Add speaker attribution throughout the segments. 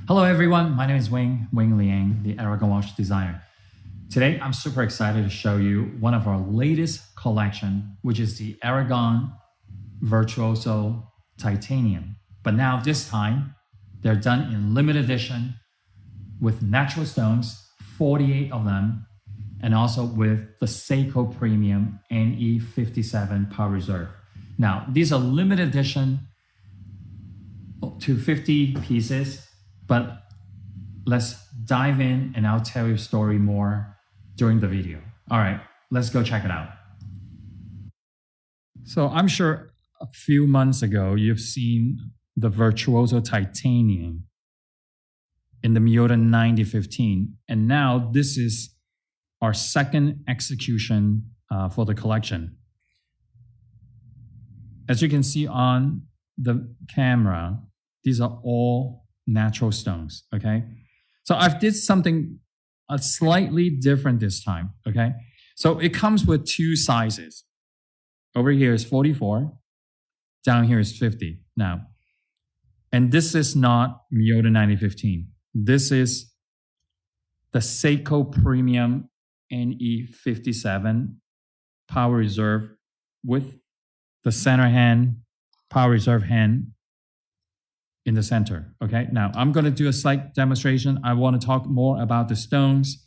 Speaker 1: Hello everyone, my name is Wing Liang, the Aragon watch designer. Today I'm super excited to show you one of our latest collection, which is the Aragon Virtuoso Titanium. But now this time, they're done in limited edition with natural stones, 48 of them, and also with the Seiko Premium NE57 Power Reserve. Now, these are limited edition to 50 pieces, but let's dive in and I'll tell you a story more during the video. All right, let's go check it out. So I'm sure a few months ago, you've seen the Virtuoso Titanium in the Miyota 9015. And now this is our second execution for the collection. As you can see on the camera, these are all natural stones, okay? So I've did something slightly different this time, okay? So it comes with two sizes. Over here is 44, down here is 50 now. And this is not Miyota 9015. This is the Seiko Premium NE57 Power Reserve with the center hand, Power Reserve hand in the center, okay? Now, I'm gonna do a slight demonstration. I wanna talk more about the stones.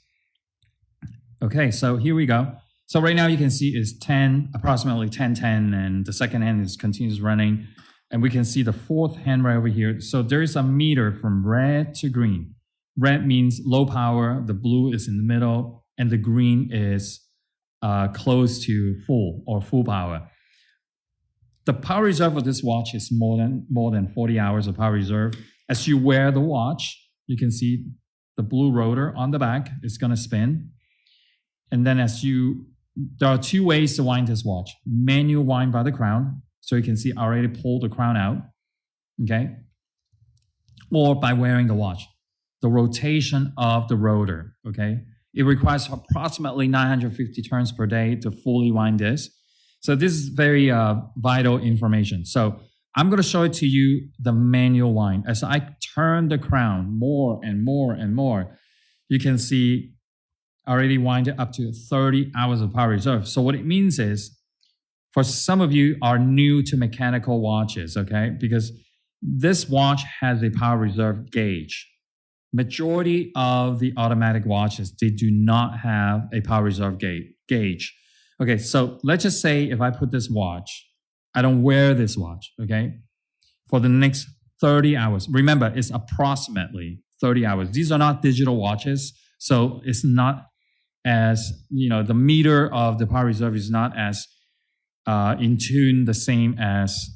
Speaker 1: Okay, so here we go. So right now you can see it's 10, approximately 10, and the second hand is continues running. And we can see the fourth hand right over here. So there's a meter from red to green. Red means low power, the blue is in the middle, and the green is close to full power. The power reserve of this watch is more than 40 hours of power reserve. As you wear the watch, you can see the blue rotor on the back is gonna spin. And then there are two ways to wind this watch. Manual wind by the crown, so you can see I already pulled the crown out, okay? Or by wearing the watch. The rotation of the rotor, okay? It requires approximately 950 turns per day to fully wind this. So this is very vital information. So I'm going to show it to you, the manual wind. As I turn the crown more and more and more, you can see I already winded up to 30 hours of power reserve. So what it means is, for some of you are new to mechanical watches, okay? Because this watch has a power reserve gauge. Majority of the automatic watches, they do not have a power reserve gauge. Okay, so let's just say if I put this watch, I don't wear this watch, okay, for the next 30 hours. Remember, it's approximately 30 hours. These are not digital watches, so it's not as, the meter of the power reserve is not as in tune the same as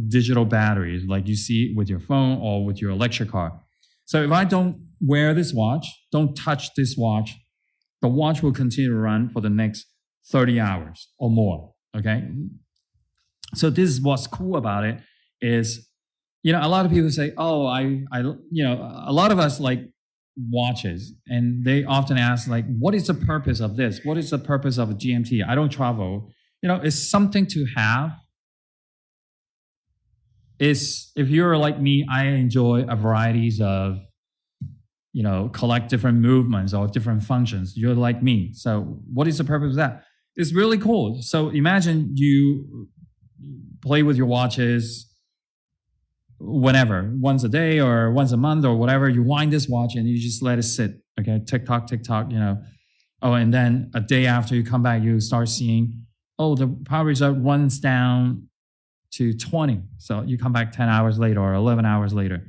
Speaker 1: digital batteries like you see with your phone or with your electric car. So if I don't wear this watch, don't touch this watch, the watch will continue to run for the next 30 hours or more, okay? So this is what's cool about it is, a lot of people say, oh, a lot of us like watches, and they often ask like, what is the purpose of this? What is the purpose of a GMT? I don't travel. It's something to have. If you're like me, I enjoy a varieties of, collect different movements or different functions. You're like me. So what is the purpose of that? It's really cool. So imagine you play with your watches whenever, once a day or once a month or whatever. You wind this watch and you just let it sit. Okay, tick tock, Oh, and then a day after you come back, you start seeing, oh, the power reserve runs down to 20. So you come back 10 hours later or 11 hours later.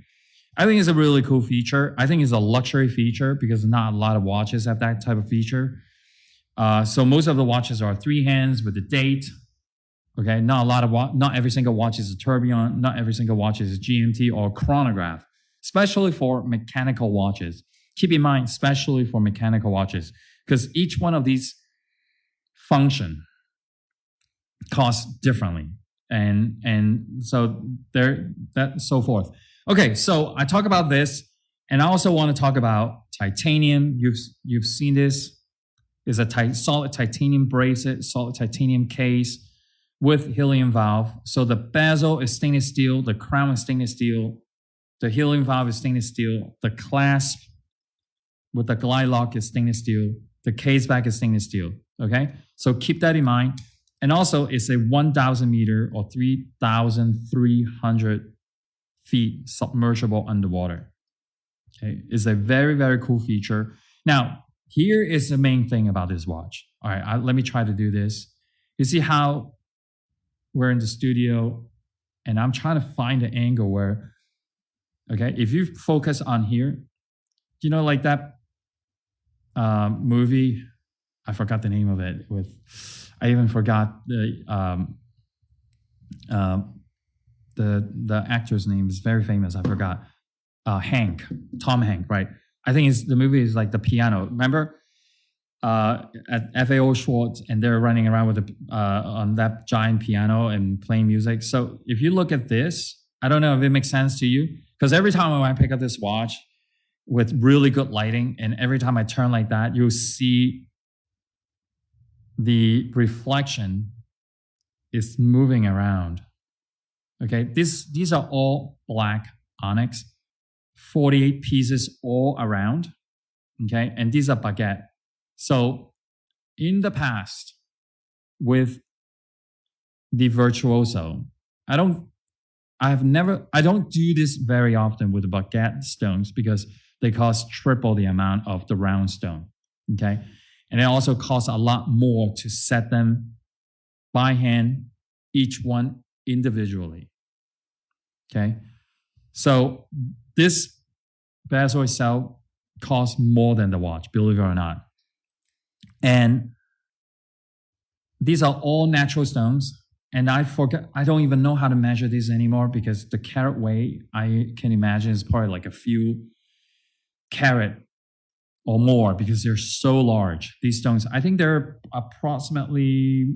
Speaker 1: I think it's a really cool feature. I think it's a luxury feature because not a lot of watches have that type of feature. So most of the watches are 3 hands with the date. Okay, not every single watch is a tourbillon. Not every single watch is a GMT or chronograph, especially for mechanical watches. Keep in mind, especially for mechanical watches, because each one of these function costs differently. And so so forth. Okay, so I talk about this, and I also want to talk about titanium. You've seen this. It's a solid titanium bracelet, solid titanium case with helium valve. So the bezel is stainless steel, the crown is stainless steel, The healing valve is stainless steel. The clasp with the glide lock is stainless steel. The case back is stainless steel. Okay, so keep that in mind. And also, it's a 1,000 meter or 3,300 feet submersible underwater. Okay, it's a very, very cool feature. Now, here is the main thing about this watch. All right, let me try to do this. You see how we're in the studio and I'm trying to find the angle where, okay, if you focus on here, you know, like that movie, I forgot the name of it. I even forgot the actor's name. Is very famous. I forgot. Tom Hank, right? I think the movie is like the piano. Remember at FAO Schwartz, and they're running around with on that giant piano and playing music. So if you look at this, I don't know if it makes sense to you, because every time I pick up this watch with really good lighting, and every time I turn like that, you'll see the reflection is moving around. Okay, these are all black onyx, 48 pieces all around. Okay, and these are baguette. So in the past, with the Virtuoso, I don't do this very often with the baguette stones because they cost triple the amount of the round stone. Okay, and it also costs a lot more to set them by hand, each one individually. Okay, so this bezel itself costs more than the watch, believe it or not. And these are all natural stones. And I don't even know how to measure these anymore, because the carat weight, I can imagine, is probably like a few carat or more, because they're so large. These stones, I think they're approximately,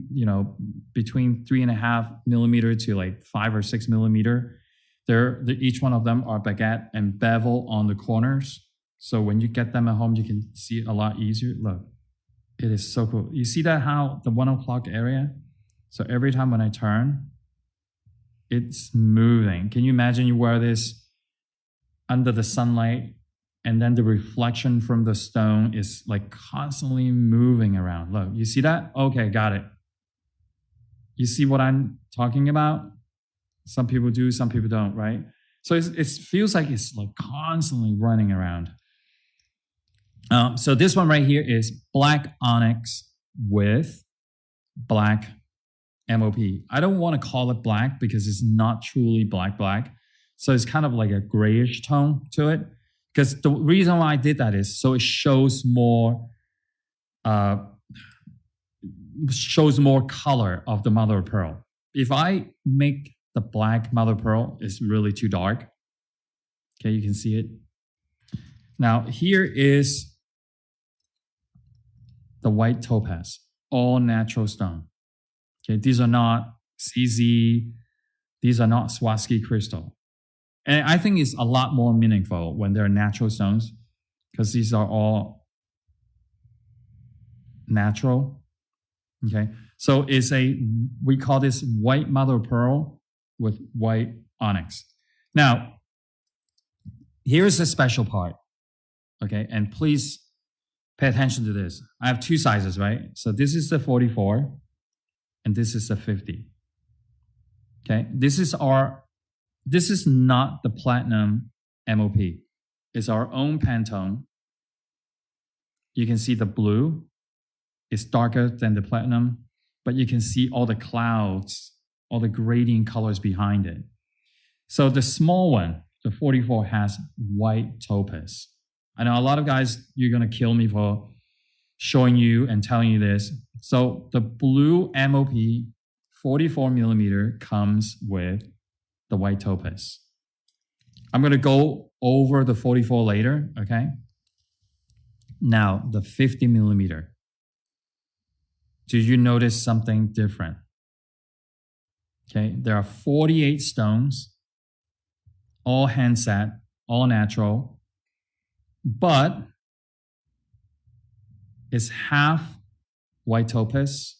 Speaker 1: between 3.5 millimeter to like 5 or 6 millimeter. Each one of them are baguette and bevel on the corners. So when you get them at home, you can see it a lot easier. Look, it is so cool. You see that, how the 1 o'clock area? So every time when I turn, it's moving. Can you imagine you wear this under the sunlight, and then the reflection from the stone is like constantly moving around? Look, you see that? Okay, got it. You see what I'm talking about? Some people do, some people don't, right? So it feels like it's like constantly running around. So this one right here is black onyx with black MOP. I don't want to call it black because it's not truly black. So it's kind of like a grayish tone to it. Because the reason why I did that is so it shows more color of the mother of pearl. If I make the black mother of pearl, it's really too dark. Okay, you can see it. Now here is the white topaz, all natural stone. Okay, these are not CZ, these are not Swarovski crystal. And I think it's a lot more meaningful when they're natural stones, because these are all natural. Okay, so we call this white mother of pearl with white onyx. Now, here's the special part. Okay, and please pay attention to this. I have two sizes, right? So this is the 44 and this is the 50. Okay, this is not the platinum MOP. It's our own Pantone. You can see the blue is darker than the platinum, but you can see all the clouds, all the gradient colors behind it. So the small one, the 44, has white topaz. I know a lot of guys, you're going to kill me for showing you and telling you this. So the blue MOP 44 millimeter comes with the white topaz. I'm going to go over the 44 later, okay? Now, the 50 millimeter. Did you notice something different? Okay, there are 48 stones, all hand set, all natural, but it's half white topaz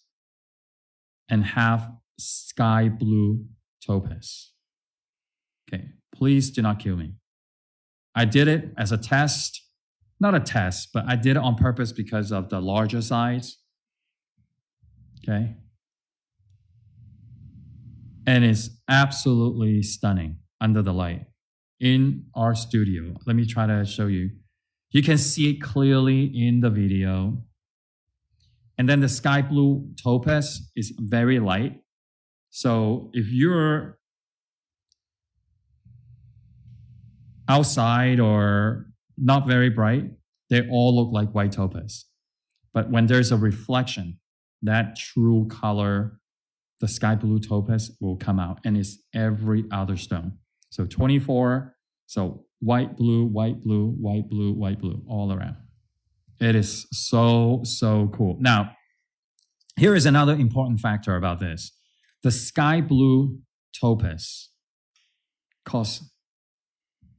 Speaker 1: and half sky blue topaz. Okay, please do not kill me. I did it as a test, not a test, but I did it on purpose because of the larger size. Okay. And it's absolutely stunning under the light in our studio. Let me try to show you. You can see it clearly in the video. And then the sky blue topaz is very light. So if you're outside or not very bright, they all look like white topaz. But when there's a reflection, that true color, the sky blue topaz will come out, and it's every other stone. So 24, so white, blue, white, blue, white, blue, white, blue, all around. It is so, so cool. Now, here is another important factor about this. The sky blue topaz costs,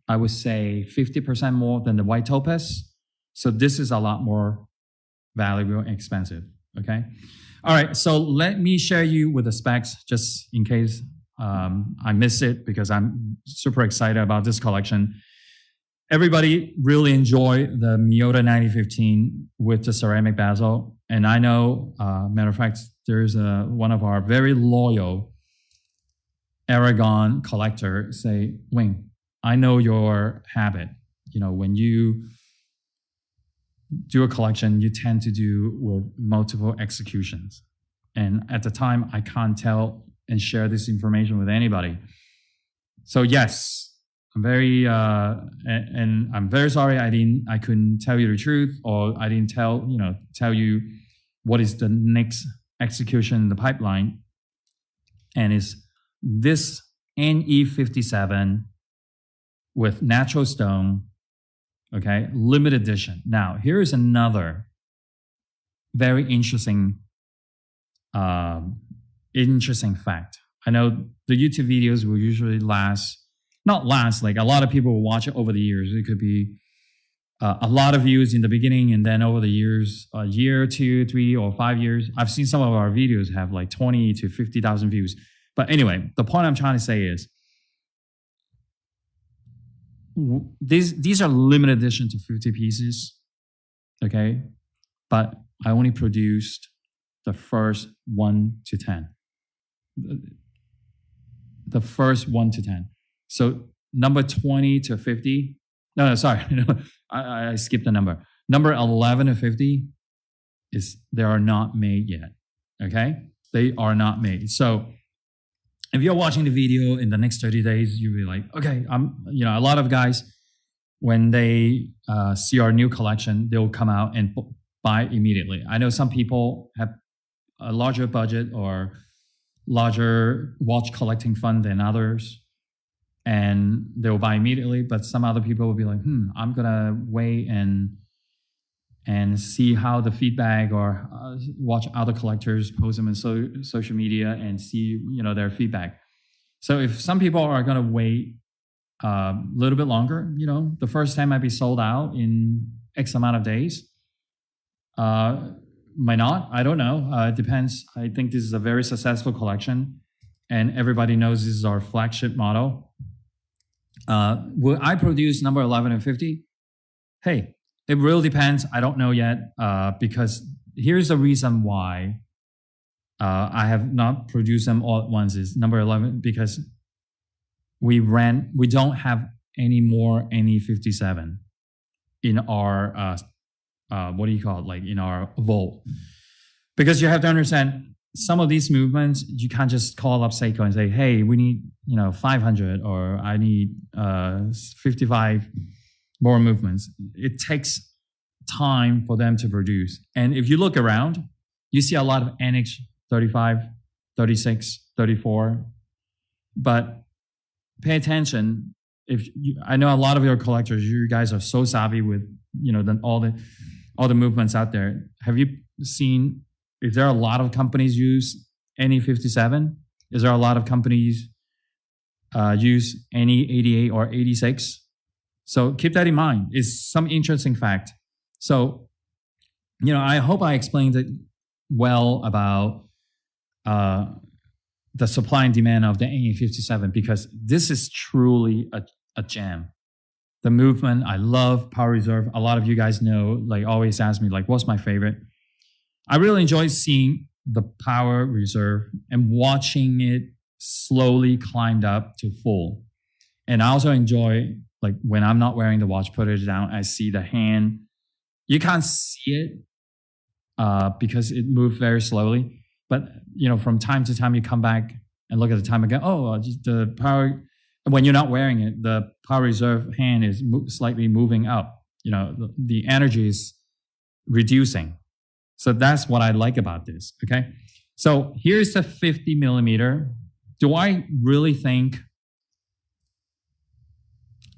Speaker 1: I would say, 50% more than the white topaz. So this is a lot more valuable and expensive, okay? All right, so let me share you with the specs just in case I miss it, because I'm super excited about this collection. Everybody really enjoy the Miyota 9015 with the ceramic bezel. And I know, matter of fact, there's one of our very loyal Aragon collector say, Wing, I know your habit. You know, when you do a collection, you tend to do with multiple executions. And at the time, I can't tell and share this information with anybody. So yes, I'm very, and I'm very sorry I couldn't tell you the truth, or I didn't tell you what is the next execution in the pipeline. And it's this NE57 with natural stone, okay, limited edition. Now, here is another very interesting fact. I know the YouTube videos will usually not last, like a lot of people will watch it over the years. It could be a lot of views in the beginning, and then over the years, a year, 2, 3, or 5 years. I've seen some of our videos have like 20 to 50,000 views. But anyway, the point I'm trying to say is, these are limited edition to 50 pieces, okay? But I only produced the first 1 to 10. The first 1 to 10. So number 20 to 50, no, sorry, I skipped the number. Number 11 to 50 they are not made yet, okay? They are not made. So if you're watching the video in the next 30 days, you'll be like, okay, a lot of guys, when they see our new collection, they'll come out and buy immediately. I know some people have a larger budget or larger watch collecting fund than others, and they'll buy immediately. But some other people will be like, I'm gonna wait and see how the feedback, or watch other collectors post them in social media and see their feedback. So if some people are gonna wait a little bit longer, the first time might be sold out in X amount of days. Might not, I don't know. It depends. I think this is a very successful collection, and everybody knows this is our flagship model. Will I produce number 11 and 50? Hey, it really depends. I don't know yet, because here's the reason why I have not produced them all at once is number 11, because we don't have any more NE57 in our, in our vault. Because you have to understand, some of these movements, you can't just call up Seiko and say, hey, we need 500, or I need 55 more movements. It takes time for them to produce. And if you look around, you see a lot of NX 35, 36, 34. But pay attention. I know a lot of your collectors, you guys are so savvy with all the movements out there. Have you seen, is there a lot of companies use NE57? Is there a lot of companies use NE88 or 86? So keep that in mind. It's some interesting fact. So, I hope I explained it well about the supply and demand of the NE57, because this is truly a gem. the movement. I love Power Reserve. A lot of you guys know, like always ask me, like, what's my favorite? I really enjoy seeing the Power Reserve and watching it slowly climbed up to full. And I also enjoy, like, when I'm not wearing the watch, put it down, I see the hand. You can't see it because it moved very slowly. But, you know, from time to time, you come back and look at the time again. Oh, the power, when you're not wearing it, the Power Reserve hand is slightly moving up. You know, the energy is reducing. So that's what I like about this, okay? So here's the 50 millimeter. Do I really think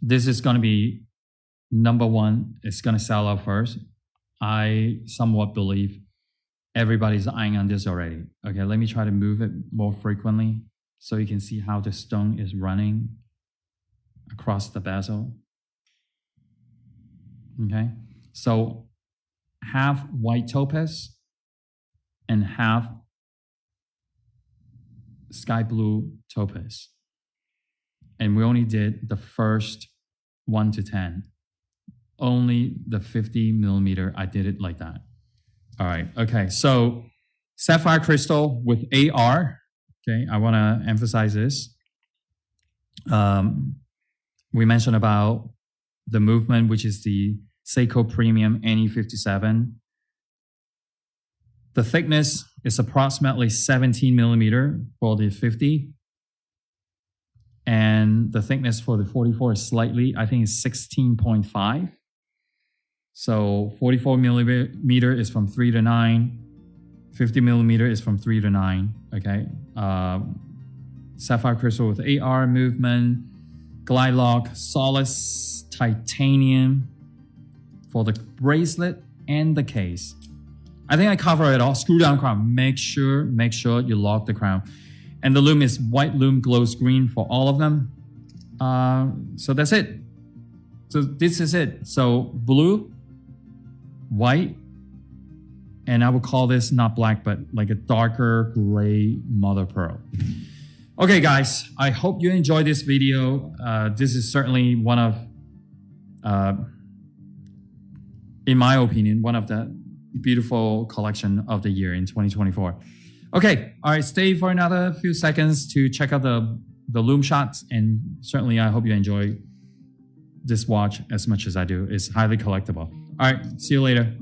Speaker 1: this is going to be number one? It's going to sell out first. I somewhat believe everybody's eyeing on this already. Okay, let me try to move it more frequently so you can see how the stone is running across the bezel. Okay, so half white topaz and half sky blue topaz. And we only did the first 1 to 10. Only the 50 millimeter, I did it like that. All right, okay, so sapphire crystal with AR. Okay, I want to emphasize this. We mentioned about the movement, which is the Seiko Premium NE57. The thickness is approximately 17 millimeter for the 50. And the thickness for the 44 is slightly, I think it's 16.5. So 44 millimeter is from 3 to 9. 50 millimeter is from 3 to 9. Okay. Sapphire crystal with AR movement, glide lock, solid titanium for the bracelet and the case. I think I cover it all. Screw down crown. Make sure you lock the crown. And the loom is white loom glows green for all of them. So that's it. So this is it. So blue, white, and I would call this not black, but like a darker gray mother pearl. Okay, guys, I hope you enjoyed this video. This is certainly one of, in my opinion, one of the beautiful collection of the year in 2024. Okay, all right, stay for another few seconds to check out the loom shots, and certainly I hope you enjoy this watch as much as I do. It's highly collectible. All right, see you later.